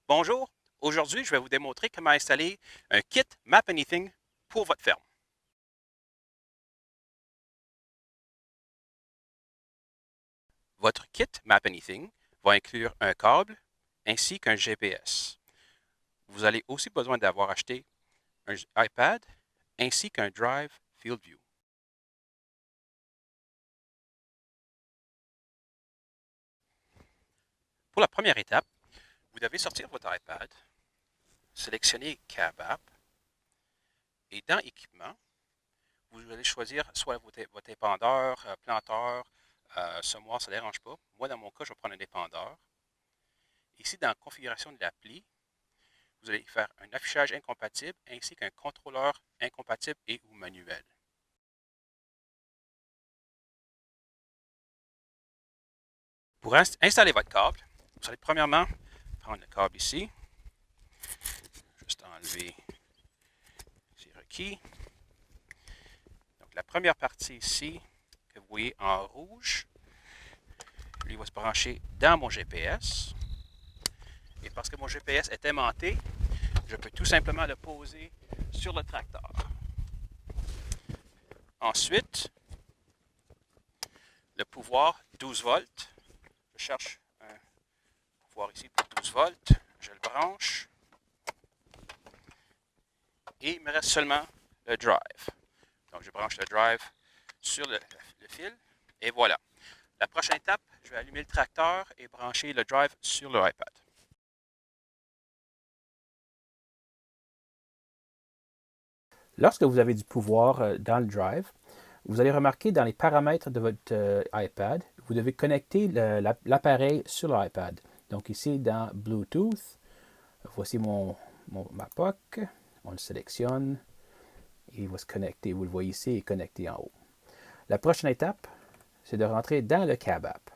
Bonjour, aujourd'hui je vais vous démontrer comment installer un kit Map Anything pour votre ferme. Votre kit Map Anything va inclure un câble ainsi qu'un GPS. Vous allez aussi besoin d'avoir acheté un iPad ainsi qu'un Drive FieldView. Pour la première étape, vous devez sortir votre iPad, sélectionner Cab App et dans Équipement, vous allez choisir soit votre épandeur, planteur, semoir, ça ne dérange pas. Moi, dans mon cas, je vais prendre un épandeur. Ici, dans Configuration de l'appli, vous allez faire un affichage incompatible ainsi qu'un contrôleur incompatible et ou manuel. Pour installer votre câble, vous allez premièrement prendre le câble ici, juste enlever ces requis. Donc la première partie ici, que vous voyez en rouge, lui va se brancher dans mon GPS. Et parce que mon GPS est aimanté, je peux tout simplement le poser sur le tracteur. Ensuite, le pouvoir 12 volts. Je cherche un pouvoir ici pour 12 volts. Je le branche. Et il me reste seulement le drive. Donc, je branche le drive sur le fil. Et voilà. La prochaine étape, je vais allumer le tracteur et brancher le drive sur le iPad. Lorsque vous avez du pouvoir dans le drive, vous allez remarquer dans les paramètres de votre iPad, vous devez connecter l'appareil sur l'iPad. Donc ici, dans Bluetooth, voici ma POC. On le sélectionne et il va se connecter. Vous le voyez ici, il est connecté en haut. La prochaine étape, c'est de rentrer dans le Cab App.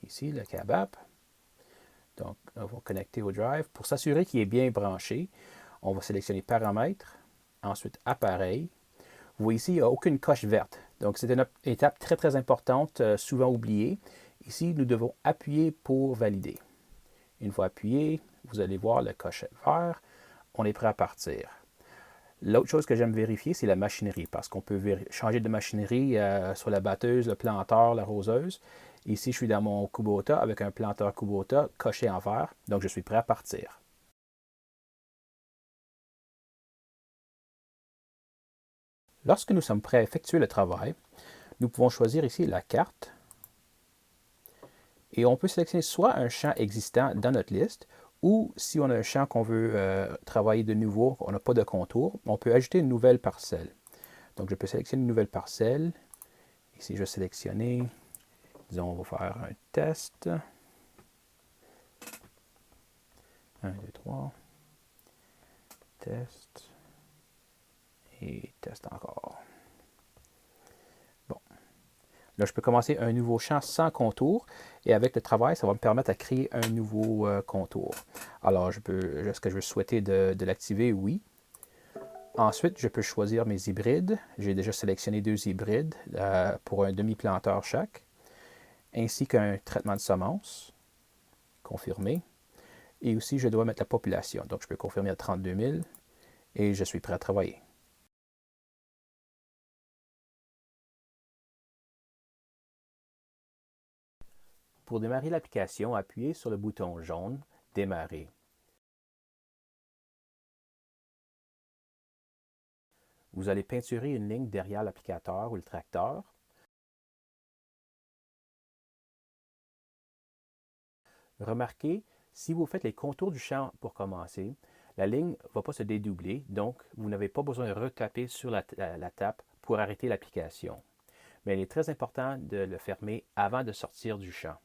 Ici, le Cab App. Donc, on va connecter au drive. Pour s'assurer qu'il est bien branché, on va sélectionner Paramètres, ensuite Appareil. Vous voyez ici, il n'y a aucune coche verte. Donc, c'est une étape très, très importante, souvent oubliée. Ici, nous devons appuyer pour valider. Une fois appuyé, vous allez voir le coche vert. On est prêt à partir. L'autre chose que j'aime vérifier, c'est la machinerie, parce qu'on peut changer de machinerie sur la batteuse, le planteur, l'arroseuse. Ici, je suis dans mon Kubota avec un planteur Kubota coché en vert, donc je suis prêt à partir. Lorsque nous sommes prêts à effectuer le travail, nous pouvons choisir ici la carte et on peut sélectionner soit un champ existant dans notre liste ou si on a un champ qu'on veut travailler de nouveau, on n'a pas de contour, on peut ajouter une nouvelle parcelle. Donc je peux sélectionner une nouvelle parcelle. Ici, je vais sélectionner, disons, on va faire un test. 1, 2, 3. Test. Et test encore. Bon. Là, je peux commencer un nouveau champ sans contour. Et avec le travail, ça va me permettre de créer un nouveau contour. Alors, est-ce que je veux souhaiter de l'activer? Oui. Ensuite, je peux choisir mes hybrides. J'ai déjà sélectionné 2 hybrides pour un demi-planteur chaque, ainsi qu'un traitement de semences. Confirmer. Et aussi, je dois mettre la population. Donc, je peux confirmer à 32 000 et je suis prêt à travailler. Pour démarrer l'application, appuyez sur le bouton jaune « Démarrer ». Vous allez peinturer une ligne derrière l'applicateur ou le tracteur. Remarquez, si vous faites les contours du champ pour commencer, la ligne ne va pas se dédoubler, donc vous n'avez pas besoin de retaper sur la tape pour arrêter l'application. Mais il est très important de le fermer avant de sortir du champ.